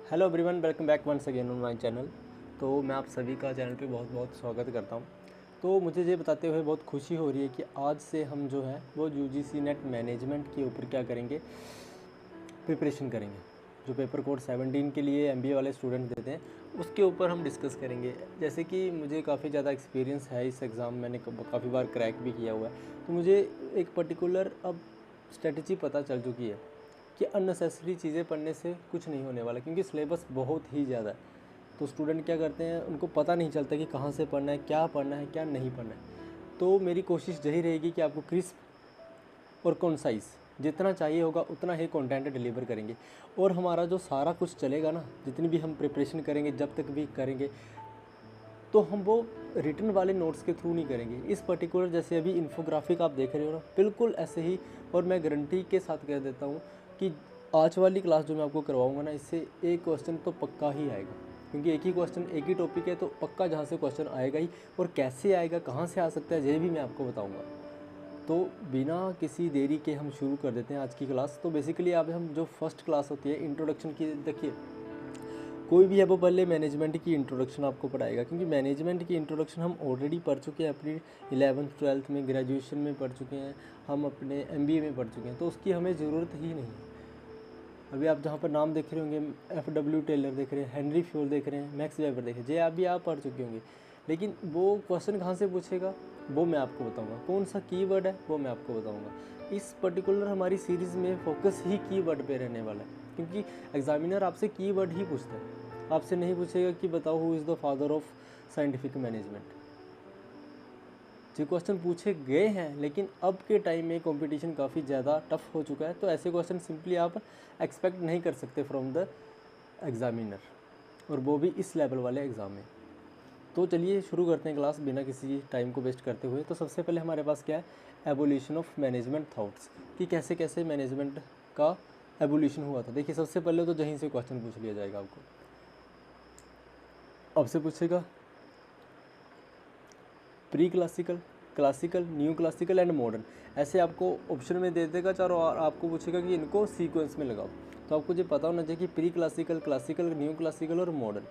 Hello everyone, welcome back once again on my channel. तो मैं आप सभी का चैनल पे बहुत बहुत स्वागत करता हूँ। तो मुझे ये बताते हुए बहुत खुशी हो रही है कि आज से हम जो है वो यूजीसी नेट मैनेजमेंट के ऊपर क्या करेंगे, प्रिपरेशन करेंगे। जो पेपर कोड 17 के लिए एमबीए वाले स्टूडेंट देते हैं उसके ऊपर हम डिस्कस करेंगे। जैसे कि मुझे काफ़ी ज़्यादा एक्सपीरियंस है इस एग्ज़ाम, मैंने काफ़ी बार क्रैक भी किया हुआ है, तो मुझे एक पर्टिकुलर अब स्ट्रेटजी पता चल चुकी है कि अननेसेसरी चीज़ें पढ़ने से कुछ नहीं होने वाला, क्योंकि सिलेबस बहुत ही ज़्यादा है। तो स्टूडेंट क्या करते हैं, उनको पता नहीं चलता कि कहाँ से पढ़ना है, क्या नहीं पढ़ना है। तो मेरी कोशिश यही रहेगी कि आपको क्रिस्प और कॉन्साइज जितना चाहिए होगा उतना ही कंटेंट डिलीवर करेंगे। और हमारा जो सारा कुछ चलेगा ना, जितनी भी हम प्रिपरेशन करेंगे, जब तक भी करेंगे, तो हम वो रिटन वाले नोट्स के थ्रू नहीं करेंगे। इस पर्टिकुलर जैसे अभी इन्फोग्राफिक आप देख रहे हो ना, बिल्कुल ऐसे ही। और मैं गारंटी के साथ कह देता हूँ कि आज वाली क्लास जो मैं आपको करवाऊँगा ना, इससे एक क्वेश्चन तो पक्का ही आएगा, क्योंकि एक ही क्वेश्चन, एक ही टॉपिक है, तो पक्का जहाँ से क्वेश्चन आएगा ही। और कैसे आएगा, कहाँ से आ सकता है, ये भी मैं आपको बताऊँगा। तो बिना किसी देरी के हम शुरू कर देते हैं आज की क्लास। तो बेसिकली अब हम जो फर्स्ट क्लास होती है इंट्रोडक्शन की, देखिए कोई भी है वो पहले मैनेजमेंट की इंट्रोडक्शन आपको पढ़ाएगा, क्योंकि मैनेजमेंट की इंट्रोडक्शन हम ऑलरेडी पढ़ चुके हैं अपनी 11th 12th में, ग्रेजुएशन में पढ़ चुके हैं, हम अपने एमबीए में पढ़ चुके हैं, तो उसकी हमें ज़रूरत ही नहीं है। अभी आप जहाँ पर नाम देख रहे होंगे, एफ.डब्ल्यू. टेलर देख रहे हैं, हेनरी फ्यूल देख रहे हैं, मैक्स वेबर देख रहे हैं, ये अभी आप पढ़ चुके होंगे। लेकिन वो क्वेश्चन कहाँ से पूछेगा वो मैं आपको बताऊंगा, कौन सा कीवर्ड है वो मैं आपको बताऊंगा। इस पर्टिकुलर हमारी सीरीज़ में फोकस ही कीवर्ड पे रहने वाला है, क्योंकि एग्जामिनर आपसे कीवर्ड ही पूछता है, आपसे नहीं पूछेगा कि बताओ who is the father of scientific management. जो क्वेश्चन पूछे गए हैं, लेकिन अब के टाइम में कंपटीशन काफ़ी ज़्यादा टफ हो चुका है, तो ऐसे क्वेश्चन सिंपली आप एक्सपेक्ट नहीं कर सकते फ्रॉम द एग्ज़ामिनर, और वो भी इस लेवल वाले एग्ज़ाम में। तो चलिए शुरू करते हैं क्लास बिना किसी टाइम को वेस्ट करते हुए। तो सबसे पहले हमारे पास क्या है, एवोल्यूशन ऑफ मैनेजमेंट थॉट्स, कि कैसे कैसे मैनेजमेंट का एवोल्यूशन हुआ था। देखिए सबसे पहले तो यहीं से क्वेश्चन पूछ लिया जाएगा आपको, आपसे पूछेगा pre classical, classical, new classical and modern, ऐसे आपको ऑप्शन में दे देगा चारों, और आपको पूछेगा कि इनको सीक्वेंस में लगाओ। तो आपको ये पता होना चाहिए कि pre classical, classical, new classical और मॉडर्न।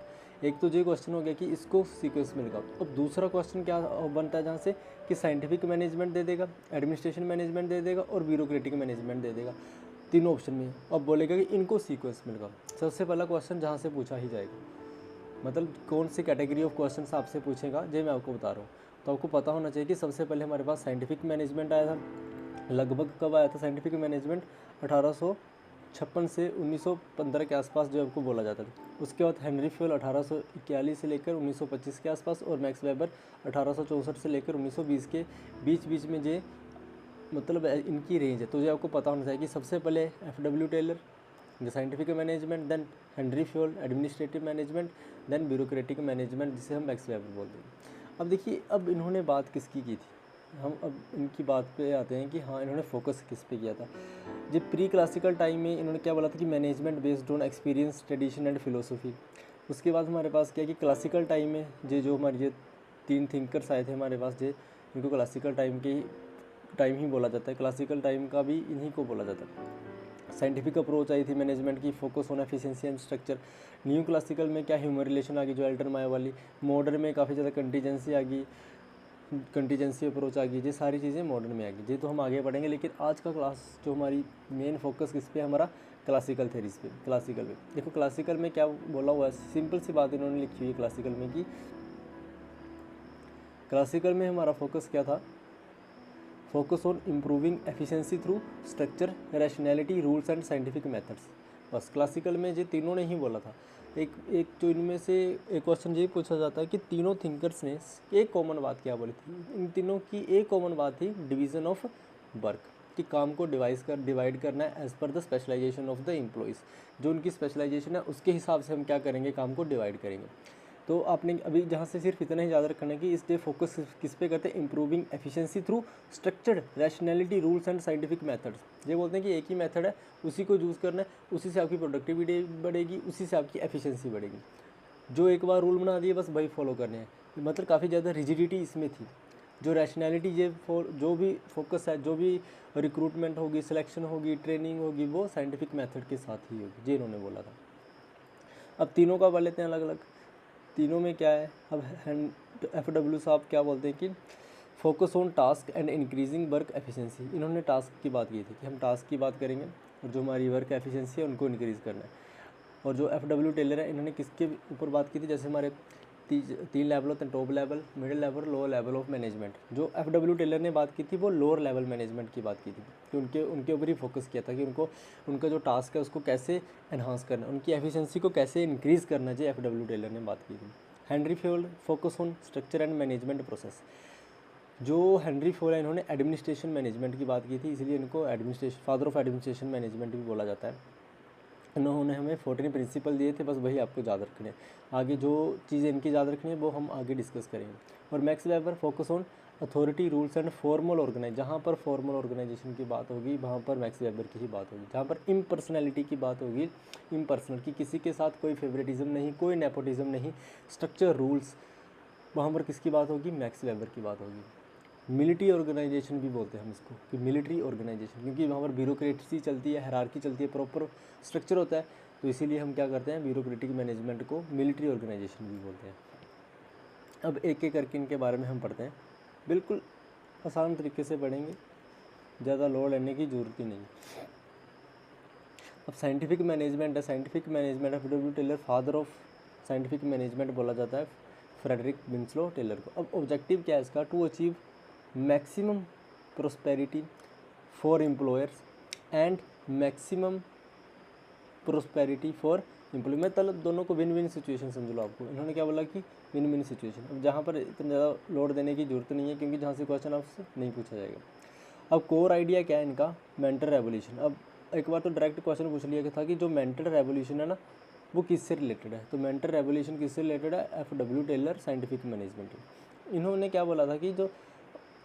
एक तो ये क्वेश्चन हो गया कि इसको सीक्वेंस में लगाओ। अब दूसरा क्वेश्चन क्या बनता है जहाँ से, कि साइंटिफिक मैनेजमेंट दे देगा, एडमिनिस्ट्रेशन मैनेजमेंट दे देगा और ब्यूरोक्रेटिक मैनेजमेंट दे देगा, तीनों ऑप्शन में। अब बोलेगा कि इनको सीक्वेंस में लगाओ। सबसे पहला क्वेश्चन जहाँ से पूछा ही जाएगा, मतलब कौन सी कैटेगरी ऑफ क्वेश्चन आपसे पूछेगा ये मैं आपको बता रहा हूँ। तो आपको पता होना चाहिए कि सबसे पहले हमारे पास साइंटिफिक मैनेजमेंट आया था। लगभग कब आया था साइंटिफिक मैनेजमेंट, 1856 से 1915 के आसपास जो आपको बोला जाता था। उसके बाद हेनरी फ्यूल 1841 से लेकर 1925 के आसपास, और मैक्स वेबर 1864 से लेकर 1920 के बीच बीच में ये, मतलब इनकी रेंज है। तो ये आपको पता होना चाहिए कि सबसे पहले F W. Taylor the scientific management, then Henry Fayol administrative management, then bureaucratic management, जिसे हम मैक्स वेबर बोलते हैं। अब देखिए, अब इन्होंने बात किसकी की थी, हम अब इनकी बात पे आते हैं कि हाँ इन्होंने फोकस किस पे किया था। जब प्री क्लासिकल टाइम में इन्होंने क्या बोला था कि management based on experience, tradition and philosophy. उसके बाद हमारे पास क्या है कि क्लासिकल टाइम में ये जो हमारे ये तीन थिंकर्स आए थे हमारे पास, ये इनको क्लासिकल टाइम के टाइम ही बोला जाता है, क्लासिकल टाइम का भी इन्हीं को बोला जाता है। साइंटिफिक अप्रोच आई थी मैनेजमेंट की, focus on efficiency and structure. New classical में क्या, ह्यूमन रिलेशन आ गई जो एल्टर माया वाली। मॉडर्न में काफ़ी ज़्यादा कंटीजेंसी आ गई, कंटीजेंसी अप्रोच आ गई। ये सारी चीज़ें मॉडर्न में आ गई, ये तो हम आगे पढ़ेंगे। लेकिन आज का क्लास जो हमारी मेन फोकस किस पे, हमारा क्लासिकल थेरीज पे, क्लासिकल पे। देखो क्लासिकल में क्या बोला हुआ है, सिंपल सी बात इन्होंने लिखी हुई है क्लासिकल में, कि क्लासिकल में हमारा फोकस क्या था, focus on improving efficiency through structure, rationality, rules and scientific methods. बस क्लासिकल में ये तीनों ने ही बोला था। एक तो इनमें से एक क्वेश्चन ये पूछा जाता है कि तीनों थिंकर्स ने एक कॉमन बात क्या बोली थी। इन तीनों की एक कॉमन बात थी, डिवीज़न ऑफ वर्क, कि काम को डिवाइड करना है as per the specialization of the employees. जो उनकी स्पेशलाइजेशन है उसके हिसाब से हम क्या करेंगे, काम को डिवाइड करेंगे। तो आपने अभी जहाँ से सिर्फ इतना ही याद रखना है कि इस डे फोकस किस पे करते हैं, improving efficiency through structured, rationality, rules and scientific methods. ये बोलते हैं कि एक ही मेथड है, उसी को यूज़ करना है, उसी से आपकी प्रोडक्टिविटी बढ़ेगी, उसी से आपकी एफिशिएंसी बढ़ेगी। जो एक बार रूल बना दिए बस वही फॉलो करने हैं, मतलब काफ़ी ज़्यादा रिजिडिटी इसमें थी। जो रैशनैलिटी, ये जो भी फोकस है, जो भी रिक्रूटमेंट होगी, सिलेक्शन होगी, ट्रेनिंग होगी, वो साइंटिफिक मेथड के साथ ही होगी, ये इन्होंने बोला था। अब तीनों का पढ़ लेते हैं अलग अलग। तीनों में क्या है, अब FW साहब क्या बोलते हैं कि focus on task and increasing work efficiency. इन्होंने टास्क की बात की थी कि हम टास्क की बात करेंगे और जो हमारी वर्क एफिशिएंसी है उनको इंक्रीज़ करना है। और जो FW टेलर है इन्होंने किसके ऊपर बात की थी, जैसे हमारे 3 लेवल होते हैं, top level, middle level, lower level of management. जो FW टेलर ने बात की थी वो लोअर लेवल मैनेजमेंट की बात की थी कि उनके ऊपर ही फोकस किया था कि उनका जो टास्क है उसको कैसे एनहांस करना, उनकी एफिशिएंसी को कैसे इंक्रीज़ करना चाहिए, FW टेलर ने बात की थी। Henry field focus on structure and management process. जो हेनरी फील्ड है इन्होंने एडमिनिस्ट्रेशन मैनेजमेंट की बात की थी, इसलिए इनको फादर ऑफ एडमिनिस्ट्रेशन मैनेजमेंट भी बोला जाता है। इन्होंने हमें 14 प्रिंसिपल दिए थे, बस वही आपको याद रखने हैं। आगे जो चीज़ें इनकी याद रखनी है वो हम आगे डिस्कस करेंगे। और Max Weber focus on authority, rules and formal organize. जहाँ पर फॉर्मल ऑर्गेनाइजेशन की बात होगी वहाँ पर मैक्स वेबर की ही बात होगी। जहाँ पर इम्पर्सनैलिटी की बात होगी, इम्पर्सनल की किसी के साथ कोई फेवरेटिज्म नहीं, कोई नेपोटिज्म नहीं, स्ट्रक्चर रूल्स, वहाँ पर किसकी बात होगी, मैक्स वेबर की बात होगी। मिलिट्री ऑर्गेनाइजेशन भी बोलते हैं हम इसको कि मिलिट्री ऑर्गेनाइजेशन, क्योंकि वहाँ पर ब्यूरोक्रेसी चलती है, हायरार्की चलती है, प्रॉपर स्ट्रक्चर होता है, तो इसीलिए हम क्या करते हैं, ब्यूरोक्रेटिक मैनेजमेंट को मिलिट्री ऑर्गेनाइजेशन भी बोलते हैं। अब एक एक करके इनके बारे में हम पढ़ते हैं, बिल्कुल आसान तरीके से पढ़ेंगे, ज़्यादा लोड लेने की ज़रूरत ही नहीं। अब साइंटिफिक मैनेजमेंट है, scientific management FW Taylor father of scientific management बोला जाता है फ्रेडरिक विंस्लो टेलर को। अब ऑब्जेक्टिव क्या है इसका, to achieve maximum prosperity for employers and maximum prosperity for employ. मतलब दोनों को विन विन सिचुएशन समझ लो आपको। इन्होंने क्या बोला कि विन विन सिचुएशन। अब जहाँ पर इतना ज़्यादा लोड देने की जरूरत नहीं है, क्योंकि जहाँ से क्वेश्चन आपसे नहीं पूछा जाएगा। अब कोर आइडिया क्या है इनका, मेंटल रेवोल्यूशन। अब एक बार तो डायरेक्ट क्वेश्चन पूछ लिया था कि जो मेंटल रेवोल्यूशन है ना वो किससे रिलेटेड है, तो मेंटल रेवोल्यूशन किससे रिलेटेड है, FW टेलर साइंटिफिक मैनेजमेंट। इन्होंने क्या बोला था कि जो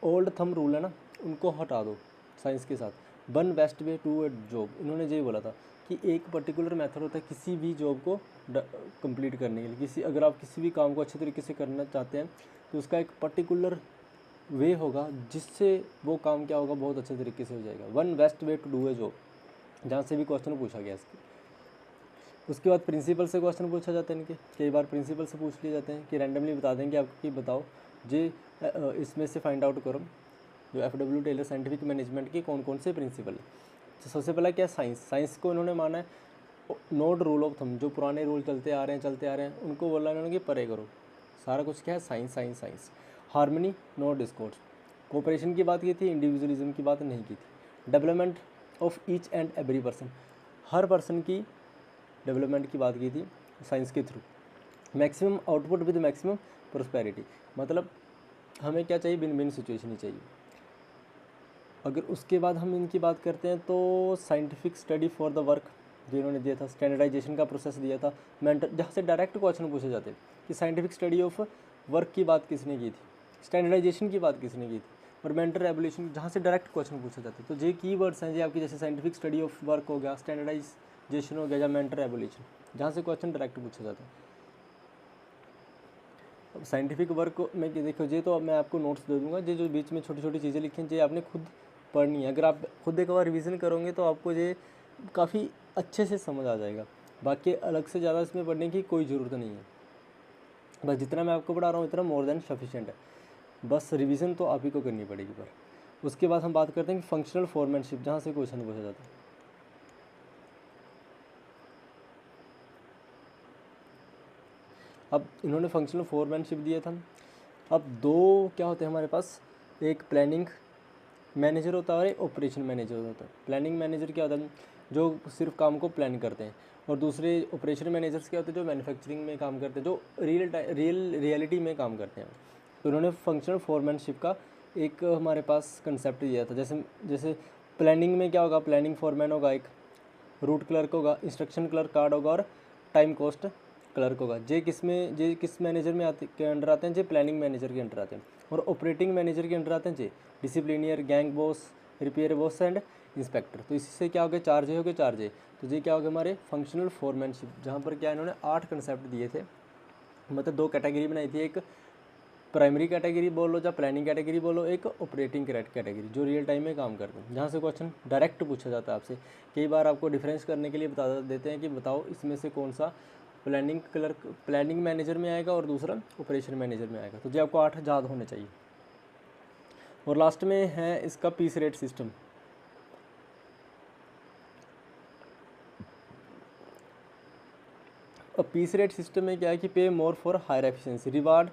ओल्ड थंब रूल है ना उनको हटा दो साइंस के साथ, one best way to a job. इन्होंने यही बोला था कि एक पर्टिकुलर मेथड होता है किसी भी जॉब को कंप्लीट करने के लिए। अगर आप किसी भी काम को अच्छे तरीके से करना चाहते हैं तो उसका एक पर्टिकुलर वे होगा जिससे वो काम क्या होगा, बहुत अच्छे तरीके से हो जाएगा। One best way to do a job, जहाँ से भी क्वेश्चन पूछा गया इसके। उसके बाद प्रिंसिपल से क्वेश्चन पूछा जाता है इनके, कई बार प्रिंसिपल से पूछ लिए जाते हैं कि रैंडमली बता देंगे आपको कि बताओ जे इसमें से फाइंड आउट करो जो FW टेलर साइंटिफिक मैनेजमेंट के कौन कौन से प्रिंसिपल है। तो सबसे पहला क्या, साइंस को इन्होंने माना है नोट रूल ऑफ थंब, जो पुराने रूल चलते आ रहे हैं उनको बोला इन्होंने कि परे करो, सारा कुछ क्या है, science. Harmony not Discord, cooperation की बात की थी, इंडिविजुअलिज्म की बात नहीं की थी। Development of each and every person, her person की डेवलपमेंट की बात की थी साइंस के through. Maximum output with maximum prosperity, मतलब हमें क्या चाहिए, विन विन सिचुएशन ही चाहिए। अगर उसके बाद हम इनकी बात करते हैं तो scientific study for the work जो इन्होंने दिया था, स्टैंडर्डाइजेशन का प्रोसेस दिया था, मेंटल, जहाँ से डायरेक्ट क्वेश्चन पूछे जाते कि साइंटिफिक स्टडी ऑफ वर्क की बात किसने की थी, स्टैंडर्डाइजेशन की बात किसने की थी, और मेंटल रेवोल्यूशन जहाँ से डायरेक्ट क्वेश्चन पूछे जाते। तो ये कीवर्ड्स हैं जी आपकी, जैसे साइंटिफिक स्टडी ऑफ वर्क हो गया, स्टैंडर्डाइजेशन हो गया या मेंटल रेवोल्यूशन, जहाँ से क्वेश्चन डायरेक्ट पूछा जाता है। अब साइंटिफिक वर्क को मैं देखो ये तो अब मैं आपको नोट्स दे दूंगा, ये जो बीच में छोटी छोटी चीज़ें लिखी हैं ये आपने खुद पढ़नी है। अगर आप खुद एक बार रिवीजन करोगे तो आपको ये काफ़ी अच्छे से समझ आ जाएगा। बाकी अलग से ज़्यादा इसमें पढ़ने की कोई ज़रूरत नहीं है, बस जितना मैं आपको पढ़ा रहा हूँ इतना मोर देन सफिशिएंट है, बस रिवीजन तो आप ही को करनी पड़ेगी। पर उसके बाद हम बात करते हैं कि फंक्शनल फॉर्मैनशिप, जहाँ से क्वेश्चन पूछा जाता है। अब इन्होंने फंक्शनल फॉर्मैनशिप दिया था। अब दो क्या होते हैं हमारे पास, एक प्लानिंग मैनेजर होता है और एक ऑपरेशन मैनेजर होता है। प्लानिंग मैनेजर क्या होता है, जो सिर्फ काम को प्लान करते हैं, और दूसरे ऑपरेशन मैनेजर्स क्या होते हैं, जो मैन्युफैक्चरिंग में काम करते हैं, जो रियलिटी में काम करते हैं। तो उन्होंने फंक्शनल फॉरमैनशिप का एक हमारे पास कंसेप्ट दिया था। जैसे प्लानिंग में क्या होगा, प्लानिंग फॉरमैन होगा, एक रूट क्लर्क होगा, इंस्ट्रक्शन क्लर्क कार्ड होगा, और टाइम कॉस्ट क्लर्क होगा। जे किस मैनेजर में के अंडर आते हैं, जे प्लानिंग मैनेजर के अंडर आते हैं। और ऑपरेटिंग मैनेजर के अंडर आते हैं जे disciplinarian, gang boss, repair boss and inspector. तो इसी से क्या हो गया, 4J हो गए, 4J। तो ये क्या हो गया हमारे फंक्शनल फॉरमैनशिप, जहाँ पर क्या इन्होंने 8 कंसेप्ट दिए थे, मतलब 2 कैटेगरी बनाई थी, एक प्राइमरी कैटेगरी बोलो या प्लानिंग कैटेगरी बोलो, एक ऑपरेटिंग कैटेगरी जो रियल टाइम में काम करते हैं, जहाँ से क्वेश्चन डायरेक्ट पूछा जाता है आपसे। कई बार आपको डिफरेंस करने के लिए बता देते हैं कि बताओ इसमें से कौन सा प्लानिंग मैनेजर में आएगा और दूसरा ऑपरेशन मैनेजर में आएगा। तो जो आपको 8 याद होने चाहिए। और लास्ट में है इसका पीस रेट सिस्टम। अब पीस रेट सिस्टम में क्या है कि pay more for higher efficiency, reward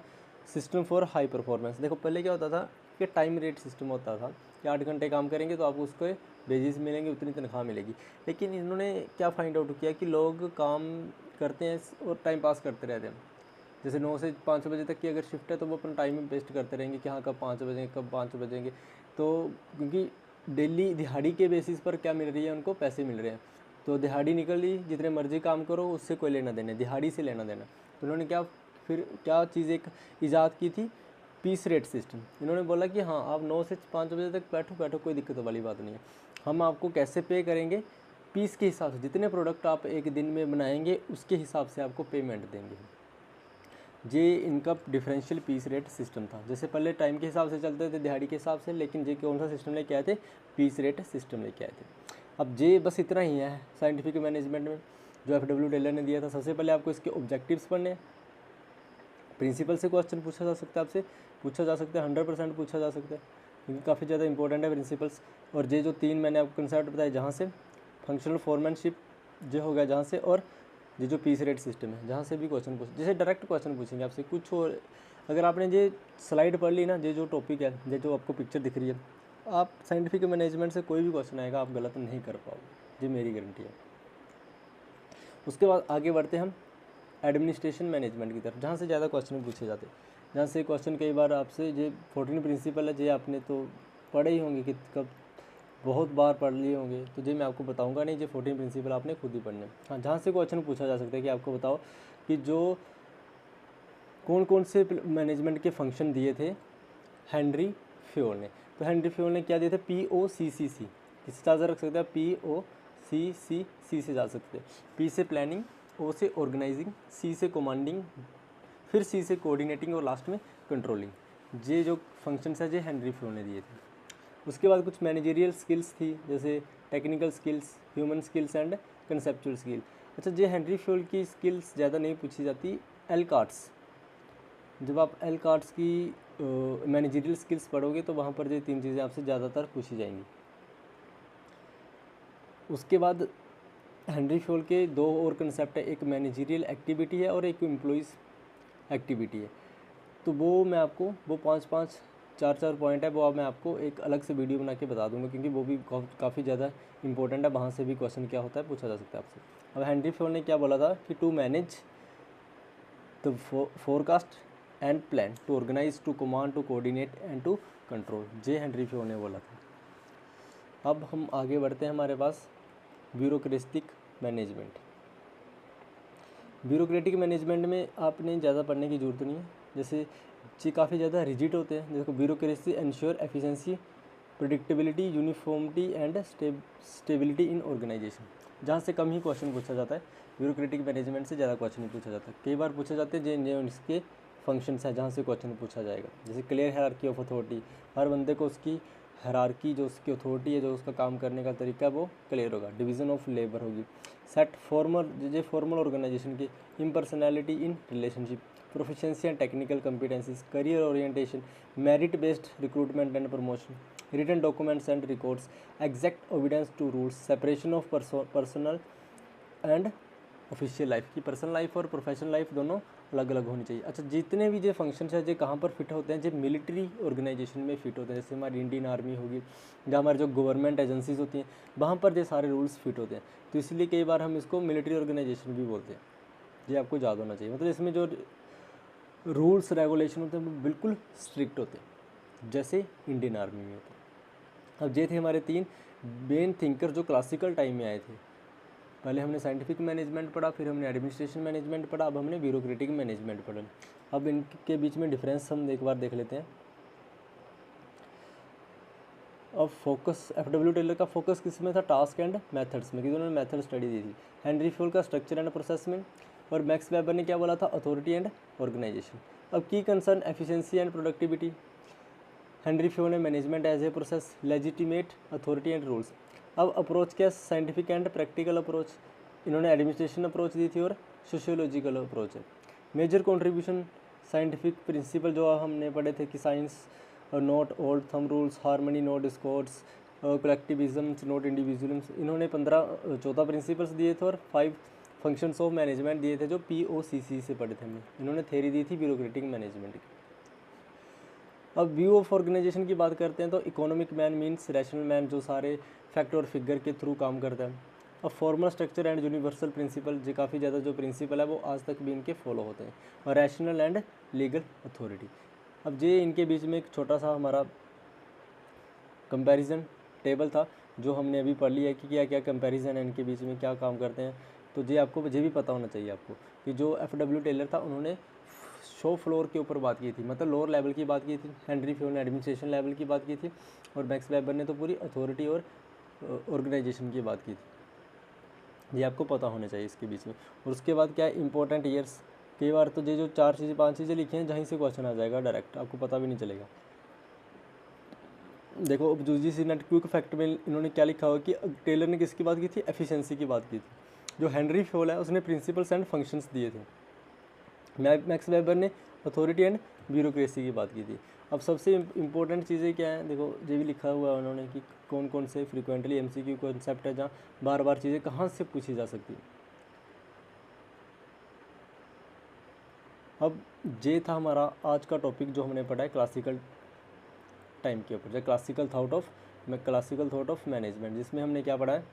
system for high performance. देखो पहले क्या होता था कि टाइम रेट सिस्टम होता था कि 8 घंटे काम करेंगे तो आपको उसको वेजेस मिलेंगे, उतनी तनख्वाह मिलेगी। लेकिन इन्होंने क्या फाइंड आउट किया कि लोग काम करते हैं और टाइम पास करते रहते हैं। जैसे 9 से 5 बजे तक की अगर शिफ्ट है तो वो अपना टाइम वेस्ट करते रहेंगे कि हाँ कब 5 बजेंगे, कब 5 बजेंगे। तो क्योंकि डेली दिहाड़ी के बेसिस पर क्या मिल रही है, उनको पैसे मिल रहे हैं। तो दिहाड़ी निकल ली, जितने मर्जी काम करो, उससे कोई लेना देना, दिहाड़ी से लेना देना। तो उन्होंने क्या चीज़ एक ईजाद की थी, पीस रेट सिस्टम। इन्होंने बोला कि हाँ आप 9 से 5 बजे तक बैठो, कोई दिक्कत वाली बात नहीं है। हम आपको कैसे पे करेंगे, पीस के हिसाब से, जितने प्रोडक्ट आप एक दिन में बनाएंगे उसके हिसाब से आपको पेमेंट देंगे। ये इनका डिफरेंशियल पीस रेट सिस्टम था। जैसे पहले टाइम के हिसाब से चलते थे, दिहाड़ी के हिसाब से, लेकिन ये कौन सा सिस्टम लेके आए थे, पीस रेट सिस्टम लेके आए थे। अब ये बस इतना ही है साइंटिफिक मैनेजमेंट में जो FW टेलर ने दिया था। सबसे पहले आपको इसके ऑब्जेक्टिव्स पढ़ने, प्रिंसिपल से क्वेश्चन पूछा जा सकता है, आपसे पूछा जा सकता है, 100% पूछा जा सकता है, क्योंकि काफ़ी ज़्यादा इंपॉर्टेंट है प्रिंसिपल्स। और ये जो 3 मैंने आपको कंसेप्ट बताया, जहाँ से फंक्शनल फॉरमैनशिप जो हो गया, जहाँ से, और ये जो पीस रेट सिस्टम है, जहाँ से भी क्वेश्चन जैसे डायरेक्ट क्वेश्चन पूछेंगे आपसे कुछ। और अगर आपने ये स्लाइड पढ़ ली ना, ये जो टॉपिक है, ये जो आपको पिक्चर दिख रही है, आप साइंटिफिक मैनेजमेंट से कोई भी क्वेश्चन आएगा आप गलत नहीं कर पाओगे, ये मेरी गारंटी है। उसके बाद आगे बढ़ते हम एडमिनिस्ट्रेशन मैनेजमेंट की तरफ, जहाँ से ज़्यादा क्वेश्चन पूछे जाते हैं, जहाँ से क्वेश्चन कई बार आपसे ये 14 प्रिंसिपल है, ये आपने तो पढ़े ही होंगे कि कब बहुत बार पढ़ लिए होंगे, तो ये मैं आपको बताऊंगा नहीं, जो 14 प्रिंसिपल आपने खुद ही पढ़ने। हाँ, जहाँ से क्वेश्चन पूछा जा सकता है कि आपको बताओ कि जो कौन कौन से मैनेजमेंट के फंक्शन दिए थे हेनरी फ्योल ने। तो हेनरी फ्योल ने क्या दिए थे, POCCC, किससे ज़्यादा रख सकते हैं, POCCC से जा सकते हैं। P से प्लानिंग, O से ऑर्गेनाइजिंग, C से कमांडिंग, फिर C से कोऑर्डिनेटिंग और लास्ट में कंट्रोलिंग। ये जो फंक्शंस है ये हेनरी फ्योल ने दिए थे। उसके बाद कुछ मैनेजरियल स्किल्स थी, जैसे technical skills, human skills and conceptual skill. अच्छा, ये हेनरी फ्योल की स्किल्स ज़्यादा नहीं पूछी जाती, एलकार्ट्स। जब आप एलकार्ट्स की मैनेजरियल स्किल्स पढ़ोगे तो वहाँ पर ये 3 चीज़ें आपसे ज़्यादातर पूछी जाएंगी। उसके बाद हेनरी फ्योल के 2 और कंसेप्ट है, एक मैनेजरियल एक्टिविटी है और एक एम्प्लॉइज़ एक्टिविटी है। तो वो मैं आपको, वो 5-5 4-4 पॉइंट है, वो अब मैं आपको एक अलग से वीडियो बना के बता दूंगा, क्योंकि वो भी काफ़ी ज़्यादा इंपॉर्टेंट है, वहाँ से भी क्वेश्चन क्या होता है पूछा जा सकता है आपसे। अब हेनरी फ्योल ने क्या बोला था कि to manage the forecast and plan, to organise, to command, to coordinate and to control, J Henri Fayol ने बोला था। अब हम आगे बढ़ते हैं, हमारे पास ब्यूरोक्रेटिक मैनेजमेंट। ब्यूरोक्रेटिक मैनेजमेंट में आपने ज़्यादा पढ़ने की ज़रूरत नहीं है, जैसे ये काफ़ी ज़्यादा रिजिड होते हैं। जैसे bureaucracy ensure efficiency, predictability, uniformity and stability in organisation, जहाँ से कम ही क्वेश्चन पूछा जाता है। ब्यूरोक्रेटिक मैनेजमेंट से ज़्यादा क्वेश्चन नहीं पूछा जाता। कई बार पूछे जाते हैं जो इसके फंक्शंस हैं जहाँ से क्वेश्चन पूछा जाएगा, जैसे क्लियर हायरार्की ऑफ अथॉरिटी, हर बंदे को उसकी हायरार्की, जो उसकी अथॉरिटी है, जो उसका काम करने का तरीका है, वो क्लियर होगा। डिवीज़न ऑफ लेबर होगी, सेट फॉर्मल ऑर्गेनाइजेशन की, impersonality in relationship, proficiency and technical competencies, career orientation, merit based recruitment and promotion, written documents and records, exact obedience to rules, separation of personal and official life, की personal life और professional life दोनों अलग अलग होनी चाहिए। अच्छा, जितने भी जो फंक्शंस हैं जो कहाँ पर फिट होते हैं, जो मिलिट्री ऑर्गेनाइजेशन में फिट होते हैं, जैसे हमारी इंडियन आर्मी होगी, जहाँ हमारी जो गवर्नमेंट एजेंसीज होती हैं, वहाँ पर ये सारे रूल्स फिट होते हैं। तो इसलिए कई बार हम इसको मिलिट्री ऑर्गेनाइजेशन भी बोलते हैं। ये आपको याद होना चाहिए। मतलब इसमें जो रूल्स रेगुलेशन होते हैं वो बिल्कुल स्ट्रिक्ट होते हैं, जैसे इंडियन आर्मी में होते हैं। अब ये थे हमारे 3 मेन थिंकर जो क्लासिकल टाइम में आए थे। पहले हमने साइंटिफिक मैनेजमेंट पढ़ा, फिर हमने एडमिनिस्ट्रेशन मैनेजमेंट पढ़ा, अब हमने ब्यूरोक्रेटिक मैनेजमेंट पढ़ा। अब इनके बीच में डिफरेंस हम एक बार देख लेते हैं। अब फोकस, FW टेलर का फोकस किस में था, टास्क एंड मेथड्स में, क्योंकि उन्होंने मेथड स्टडी दी थी। हेनरी फ्योल का स्ट्रक्चर एंड प्रोसेस में, और मैक्स वेबर ने क्या बोला था, अथॉरिटी एंड ऑर्गेनाइजेशन। अब की concern efficiency and productivity, Henri Fayol ने management as a process, legitimate, authority and rules. अब अप्रोच क्या, साइंटिफिक एंड प्रैक्टिकल अप्रोच, इन्होंने एडमिनिस्ट्रेशन अप्रोच दी थी और सोशियोलॉजिकल अप्रोच है। मेजर कंट्रीब्यूशन साइंटिफिक प्रिंसिपल जो हमने पढ़े थे कि science not old thumb rules, harmony not discords, collectivisms not individuals, इन्होंने 14 प्रिंसिपल्स दिए थे और 5 फंक्शंस ऑफ मैनेजमेंट दिए थे जो POCC से पढ़े थे हमने। इन्होंने थ्योरी दी थी ब्यूरोक्रेटिक मैनेजमेंट की। अब व्यू ऑफ ऑर्गेनाइजेशन की बात करते हैं तो economic man means rational man जो सारे फैक्ट और फिगर के थ्रू काम करता है। अब formal structure and universal principle जो काफ़ी ज़्यादा जो प्रिंसिपल है वो आज तक भी इनके फॉलो होते हैं। और रैशनल एंड लीगल अथॉरिटी। अब ये इनके बीच में एक छोटा सा हमारा कंपैरिजन टेबल था जो हमने अभी पढ़ लिया कि क्या क्या कंपैरिजन है इनके बीच में, क्या काम करते हैं। तो ये आपको ये भी पता होना चाहिए आपको कि जो FW टेलर था उन्होंने शो फ्लोर के ऊपर बात की थी, मतलब लोअर लेवल की बात की थी। हेनरी फ्योल ने एडमिनिस्ट्रेशन लेवल की बात की थी और मैक्स वेबर ने तो पूरी अथॉरिटी और ऑर्गेनाइजेशन की बात की थी। ये आपको पता होना चाहिए इसके बीच में। और उसके बाद क्या है इंपॉर्टेंट ईयर्स। कई बार तो ये जो 4 चीज़ें 5 चीज़ें लिखी हैं जहीं से क्वेश्चन आ जाएगा डायरेक्ट, आपको पता भी नहीं चलेगा। देखो अब UGC नेट क्विक फैक्ट में इन्होंने क्या लिखा हुआ कि टेलर ने किसकी बात की थी, एफिशिएंसी की बात की थी। जो हेनरी फ्योल है उसने प्रिंसिपल्स एंड फंक्शंस दिए थे। मैक्स वेबर ने अथॉरिटी एंड ब्यूरोक्रेसी की बात की थी। अब सबसे इम्पोर्टेंट चीज़ें क्या हैं, देखो ये भी लिखा हुआ है उन्होंने कि कौन कौन से फ्रीक्वेंटली MCQ कॉन्सेप्ट है जहाँ बार बार चीज़ें कहाँ से पूछी जा सकती है। अब ये था हमारा आज का टॉपिक जो हमने पढ़ा है क्लासिकल टाइम के ऊपर, क्लासिकल थॉट ऑफ मैनेजमेंट, जिसमें हमने क्या पढ़ा है,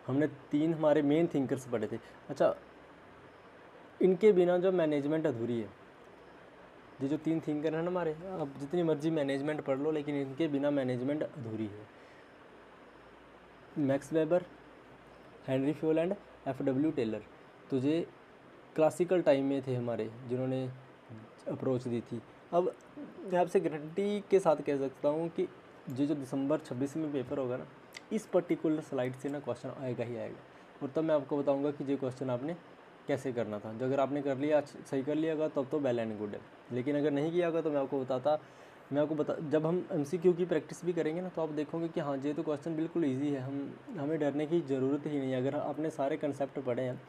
हमने 3 हमारे मेन थिंकर्स पढ़े थे। अच्छा, इनके बिना जो मैनेजमेंट अधूरी है। ये जो 3 थिंकर हैं ना हमारे, आप जितनी मर्जी मैनेजमेंट पढ़ लो लेकिन इनके बिना मैनेजमेंट अधूरी है। Max Weber, Henri Fayol and FW Taylor, तो ये क्लासिकल टाइम में थे हमारे जिन्होंने अप्रोच दी थी। अब मैं आपसे गारंटी के साथ कह सकता हूँ कि जो दिसंबर 26 में पेपर होगा ना, इस पर्टिकुलर स्लाइड से ना क्वेश्चन आएगा ही आएगा। और तब मैं आपको बताऊँगा कि ये क्वेश्चन आपने कैसे करना था। जो अगर आपने कर लिया, सही कर लिया होगा तब तो वेल एंड गुड है, लेकिन अगर नहीं किया होगा तो मैं आपको बता जब हम MCQ की प्रैक्टिस भी करेंगे ना तो आप देखोगे कि हाँ ये तो क्वेश्चन बिल्कुल ईजी है, हमें डरने की ज़रूरत ही नहीं है। अगर आपने सारे कंसेप्ट पढ़े हैं,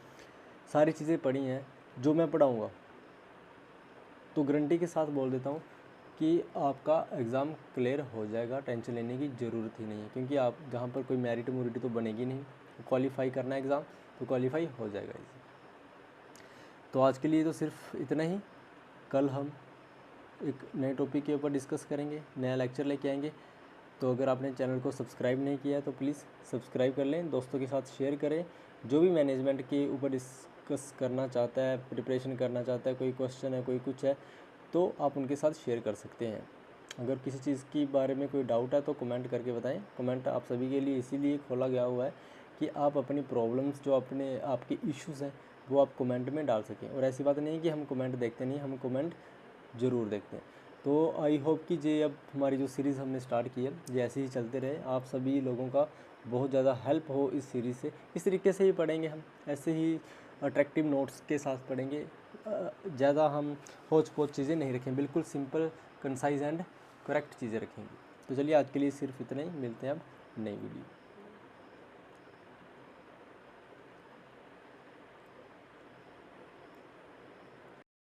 सारी चीज़ें पढ़ी हैं जो मैं पढ़ाऊँगा, तो गारंटी के साथ बोल देता हूँ कि आपका एग्ज़ाम क्लियर हो जाएगा, टेंशन लेने की ज़रूरत ही नहीं है। क्योंकि आप जहाँ पर कोई मेरिट मुरिट तो बनेगी नहीं, क्वालिफाई करना है एग्ज़ाम तो क्वालिफाई हो जाएगा इसी। तो आज के लिए तो सिर्फ इतना ही। कल हम एक नए टॉपिक के ऊपर डिस्कस करेंगे, नया लेक्चर लेके आएंगे। तो अगर आपने चैनल को सब्सक्राइब नहीं किया तो प्लीज़ सब्सक्राइब कर लें, दोस्तों के साथ शेयर करें। जो भी मैनेजमेंट के ऊपर डिस्कस करना चाहता है, प्रिपरेशन करना चाहता है, कोई क्वेश्चन है, कोई कुछ है, तो आप उनके साथ शेयर कर सकते हैं। अगर किसी चीज़ के बारे में कोई डाउट है तो कमेंट करके बताएं। कमेंट आप सभी के लिए इसीलिए खोला गया हुआ है कि आप अपनी प्रॉब्लम्स जो आपके इश्यूज़ हैं वो आप कमेंट में डाल सकें। और ऐसी बात नहीं है कि हम कमेंट देखते नहीं, हम कमेंट ज़रूर देखते हैं। तो आई होप कि ये अब हमारी जो सीरीज़ हमने स्टार्ट की है ये ऐसे ही चलते रहे, आप सभी लोगों का बहुत ज़्यादा हेल्प हो इस सीरीज़ से। इस तरीके से ही पढ़ेंगे हम, ऐसे ही अट्रैक्टिव नोट्स के साथ पढ़ेंगे। ज़्यादा हम होच पोच चीज़ें नहीं रखें, बिल्कुल सिंपल, कंसाइज एंड करेक्ट चीज़ें रखेंगे। तो चलिए आज के लिए सिर्फ इतना ही, मिलते हैं अब नई वीडियो।